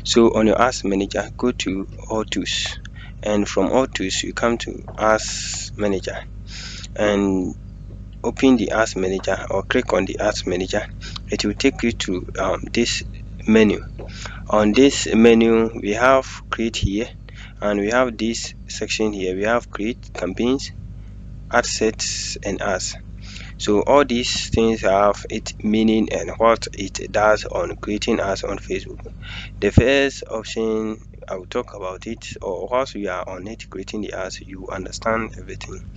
So on your ads manager, go to all tools, and from all tools you come to ads manager and open the ads manager or click on the ads manager. It will take you to this menu. On this menu we have create here, and we have this section here. We have create campaigns, ad sets, and ads. So all these things have its meaning and what it does on creating ads on Facebook. The first option I will talk about it, or once we are on it creating the ads, you understand everything.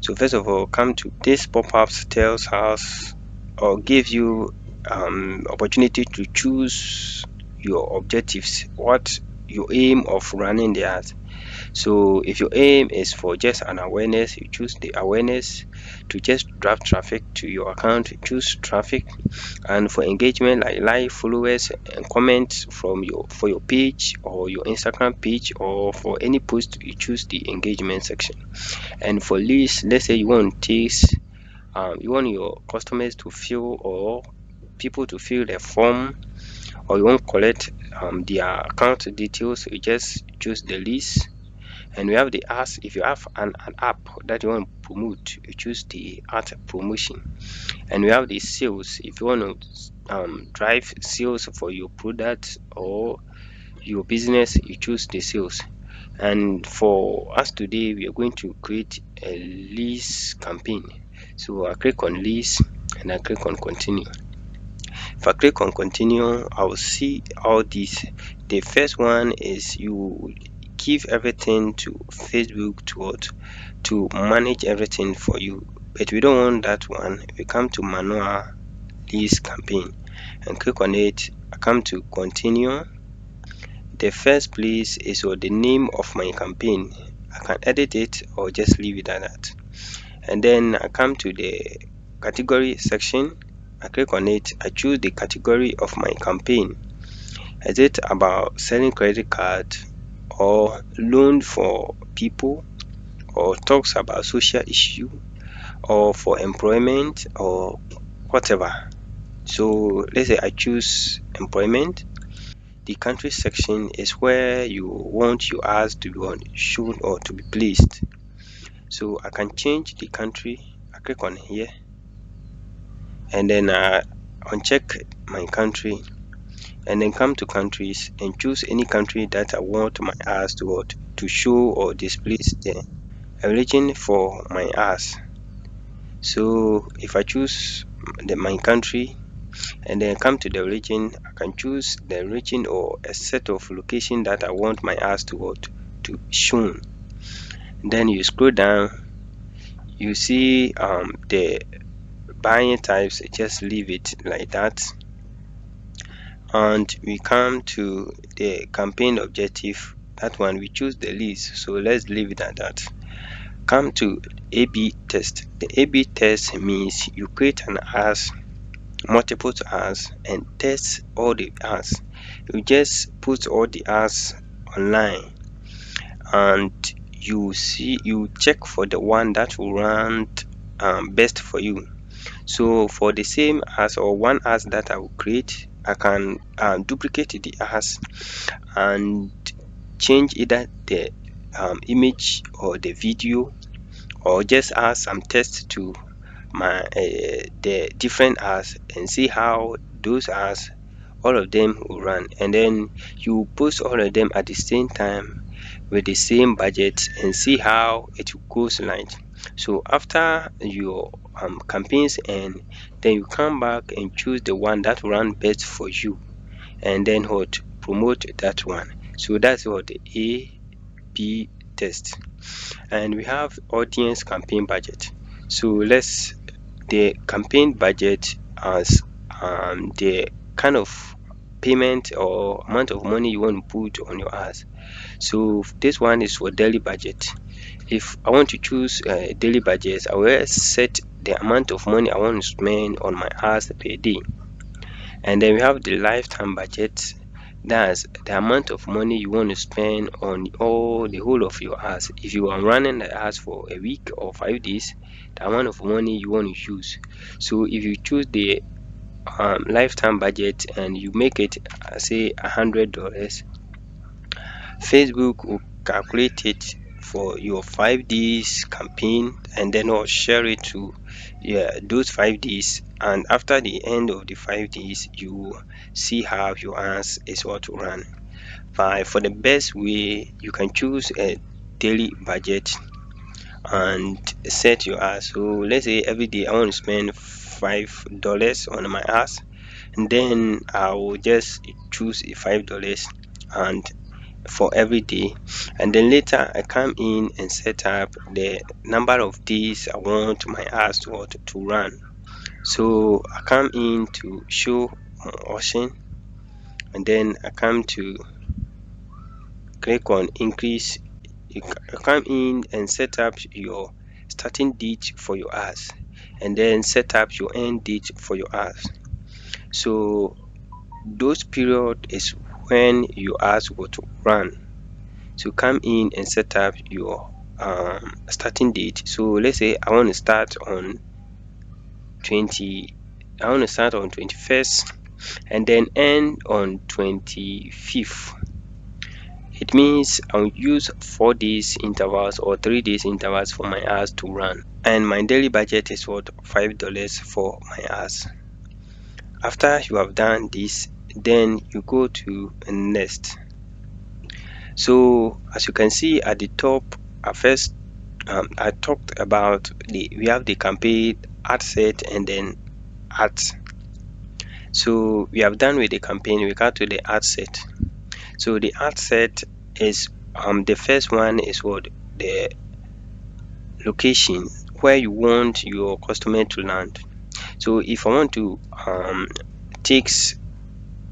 So first of all, come to this pop-ups tells us or gives you opportunity to choose your objectives, what your aim of running the ads. So if your aim is for just an awareness, you choose the awareness. To just drive traffic to your account, you choose traffic. And for engagement, like followers and comments from your page or your Instagram page, or for any post, you choose the engagement section. And for leads, let's say you want you want your customers to fill, or people to fill the form, or you want to collect their account details, you just choose the list. And we have the ads. If you have an app that you want to promote, you choose the ad promotion. And we have the sales. If you want to drive sales for your product or your business, you choose the sales. And for us today, we are going to create a lease campaign. So I click on lease and I click on continue. If I click on continue, I will see all these. The first one is you give everything to Facebook to manage everything for you, but we don't want that one. We come to manual lease campaign and click on it. I come to continue. The first place is the name of my campaign. I can edit it or just leave it at that. And then I come to the category section. I click on it. I choose the category of my campaign. Is it about selling credit card, or loan for people, or talks about social issue, or for employment, or whatever? So let's say I choose employment. The country section is where you want your ads to be shown or to be placed. So I can change the country. I click on here and then uncheck my country, and then come to countries and choose any country that I want my ads to show or display there. A region for my ads. So if I choose my country and then come to the region, I can choose the region or a set of location that I want my ads to shown. Then you scroll down, you see the buying types. Just leave it like that. And we come to the campaign objective. That one we choose the least, so let's leave it at that. Come to A/B test. The A/B test means you create an ads, multiple ads, and test all the ads. You just put all the ads online and you check for the one that will run best for you. So for the same ads or one ads that I will create, I can duplicate the ads and change either the image or the video, or just add some text to my the different ads and see how those ads, all of them will run. And then you post all of them at the same time with the same budget and see how it goes like. So after your campaigns end, then you come back and choose the one that will run best for you, and then what, promote that one. So that's what the A/B test. And we have audience campaign budget. So let's the campaign budget as the kind of payment or amount of money you want to put on your ads. So this one is for daily budget. If I want to choose daily budget, I will set the amount of money I want to spend on my ads per day. And then we have the lifetime budget. That's the amount of money you want to spend on the whole of your ads. If you are running the ads for a week or 5 days, the amount of money you want to use. So if you choose the lifetime budget and you make it say $100, Facebook will calculate it for your 5 days campaign and then will share it to, yeah, those 5 days, and after the end of the 5 days you will see how your ads is what to run. For the best way, you can choose a daily budget and set your ads. So let's say every day I want to spend $5 on my ads, and then I will just choose a $5 and for every day, and then later I come in and set up the number of days I want my ads to run. So I come in to show auction, and then I come to click on increase. You come in and set up your starting date for your ads, and then set up your end date for your ads. So those period is when your ads will to run. So come in and set up your starting date. So let's say I want to start on 21st and then end on 25th. It means I'll use 4 days intervals or 3 days intervals for my ads to run, and my daily budget is what, $5 for my ads. After you have done this, then you go to next. So as you can see at the top, I talked about we have the campaign, ad set, and then ads. So we have done with the campaign, we got to the ad set. So the ad set is the first one is what, the location where you want your customer to land. So if I want to takes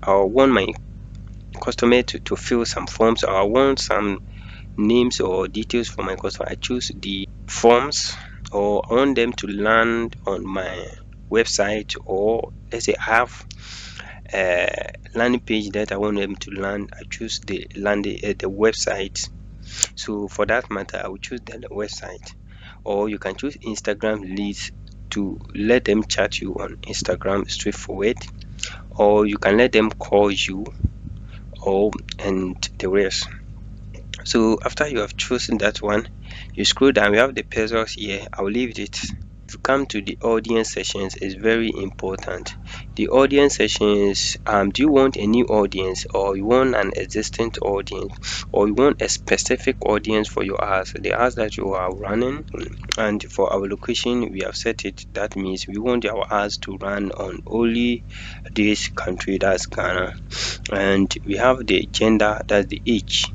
or want my customer to fill some forms, or I want some names or details for my customer, I choose the forms, or I want them to land on my website, or let's say I have a landing page that I want them to land, I choose the the website. So for that matter, I will choose the website, or you can choose Instagram leads to let them chat you on Instagram straightforward, or you can let them call you, or and the rest. So after you have chosen that one, you scroll down, we have the pixels here. I'll leave it. To come to the audience sessions is very important. The audience sessions, do you want a new audience, or you want an existing audience, or you want a specific audience for your ads, the ads that you are running? And for our location, we have set it, that means we want our ads to run on only this country, that's Ghana. And we have the gender, that's the age.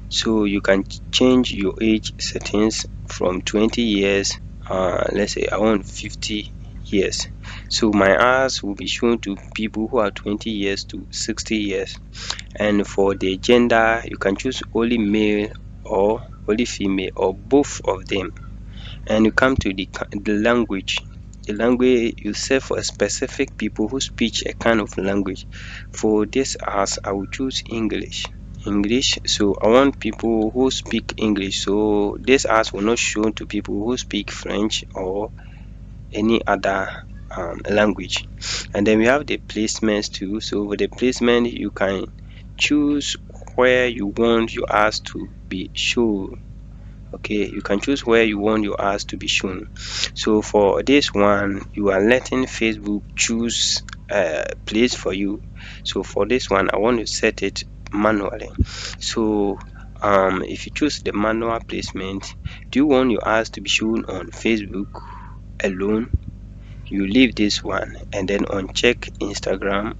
So you can change your age settings from 20 years, let's say I want 50 years. So my ads will be shown to people who are 20 years to 60 years. And for the gender, you can choose only male or only female, or both of them. And you come to the language. The language you set for specific people who speak a kind of language. For this ads, I will choose English. So I want people who speak English, so this ads will not show to people who speak French or any other language. And then we have the placements too. So with the placement, you can choose where you want your ads to be shown. Okay, you can choose where you want your ads to be shown. So for this one, you are letting Facebook choose a place for you. So for this one, I want to set it manually. So if you choose the manual placement, do you want your ads to be shown on Facebook alone? You leave this one and then uncheck Instagram,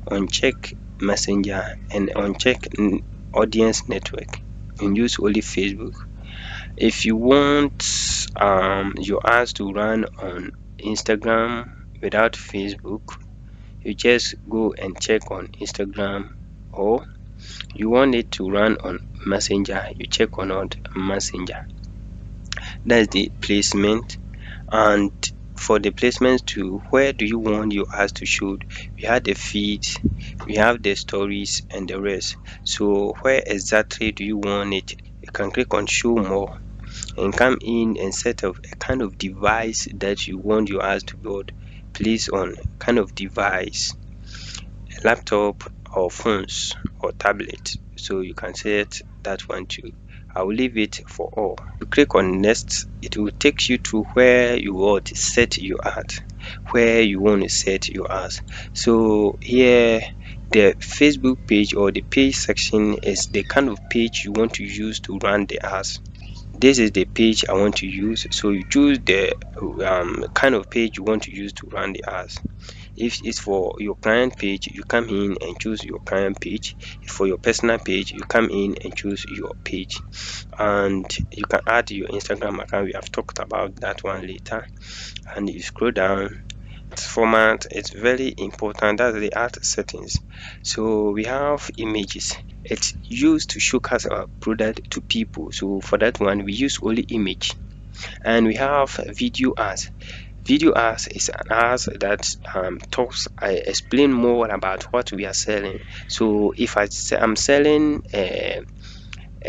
uncheck Messenger, and uncheck audience network, and use only Facebook. If you want your ads to run on Instagram without Facebook, you just go and check on Instagram, or you want it to run on Messenger, you check on Messenger. That's the placement. And for the placements to where do you want your ads to show, we have the feeds, we have the stories, and the rest. So where exactly do you want it? You can click on show more and come in and set up a kind of device that you want your ads to build. placed on kind of device, laptop or phones or tablet. So you can set that one too. I will leave it for all. You click on next, it will take you to where you want to set your ad, where you want to set your ads. So here the Facebook page or the page section is the kind of page you want to use to run the ads. This is the page I want to use, so you choose the kind of page you want to use to run the ads. If it's for your client page, you come in and choose your client page. If for your personal page, you come in and choose your page, and you can add your Instagram account. We have talked about that one later. And you scroll down, format, it's very important. That's the art settings. So we have images. It's used to showcase our product to people, so for that one we use only image. And we have video ads. Video ads is an ads that talks, I explain more about what we are selling. So if I'm selling a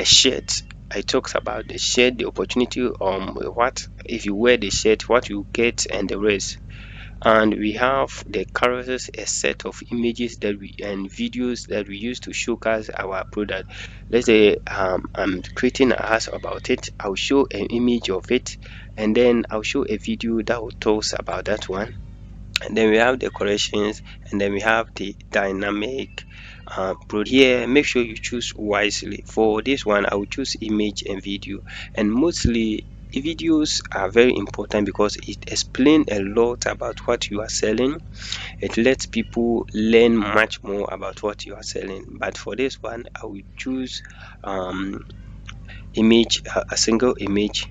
shirt, I talked about the shirt, the opportunity, what if you wear the shirt, what you get, and the rest. And we have the carousels, a set of images that we and videos that we use to showcase our product. Let's say I'm creating a house about it. I'll show an image of it, and then I'll show a video that will talk about that one. And then we have decorations, and then we have the dynamic but here make sure you choose wisely. For this one I will choose image and video, and mostly videos are very important because it explains a lot about what you are selling. It lets people learn much more about what you are selling. But for this one I will choose image, a single image.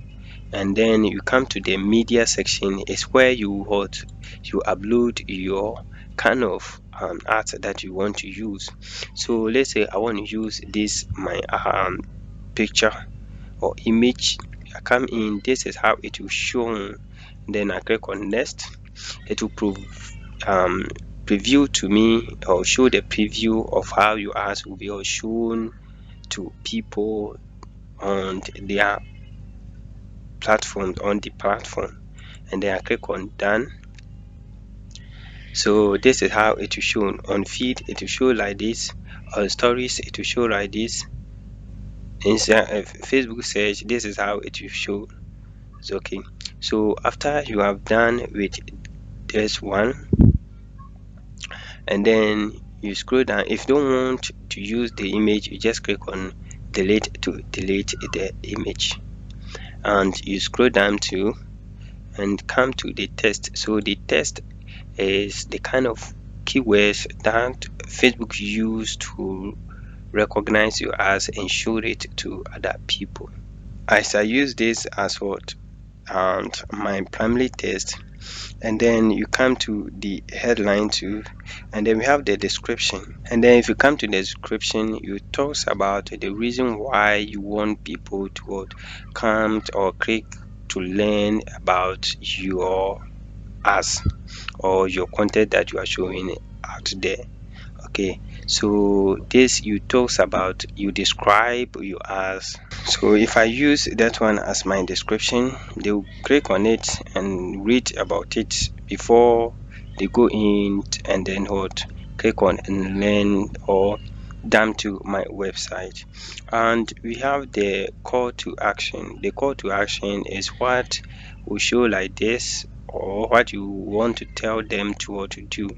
And then you come to the media section, is where you upload your kind of art that you want to use. So let's say I want to use this my picture or image. I come in, this is how it will show. Then I click on next. It will preview to me, or show the preview of how your art will be all shown to people on their platform, on the platform. And then I click on done. So this is how it will show. On feed it will show like this, on stories it will show like this, inside Facebook search this is how it will show. It's okay. So after you have done with this one, and then you scroll down, if you don't want to use the image, you just click on delete to delete the image, and you scroll down to and come to the text. So the text is the kind of keywords that Facebook use to recognize you as and show it to other people. As I use this as what and my primary text, and then you come to the headline too, and then we have the description. And then if you come to the description, you talks about the reason why you want people to what, come or click to learn about your ads or your content that you are showing out there. Okay, so this you talks about, you describe your ads. So if I use that one as my description, they will click on it and read about it before they go in, and then what, click on and learn or down to my website. And we have the call to action. The call to action is what will show like this, or what you want to tell them to what to do.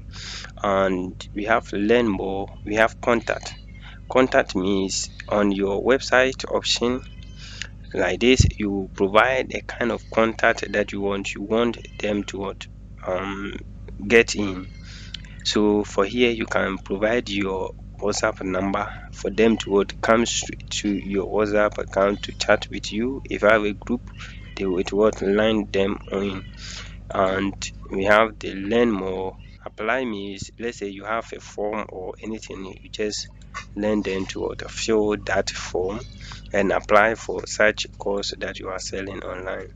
And we have learn more, we have contact. Contact means on your website option like this, you provide a kind of contact that you want them to what, get in. So for here you can provide your WhatsApp number for them to what, come straight to your WhatsApp account to chat with you. If you have a group, they would what, line them in. And we have the learn more. Apply means, let's say you have a form or anything, you just learn them to what, fill that form and apply for such course that you are selling online.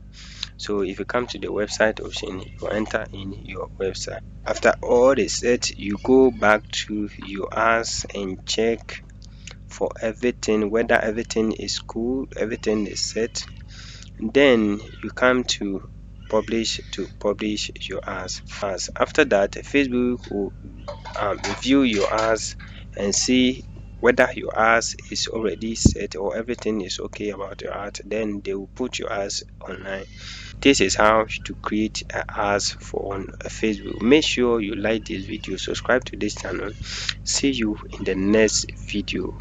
So if you come to the website option, you enter in your website. After all is set, you go back to your ads and check for everything, whether everything is cool, everything is set. Then you come to publish your ads. After that, Facebook will review your ads and see whether your ads is already set or everything is okay about your ad. Then they will put your ads online. This is how to create ads for on Facebook. Make sure you like this video, subscribe to this channel. See you in the next video.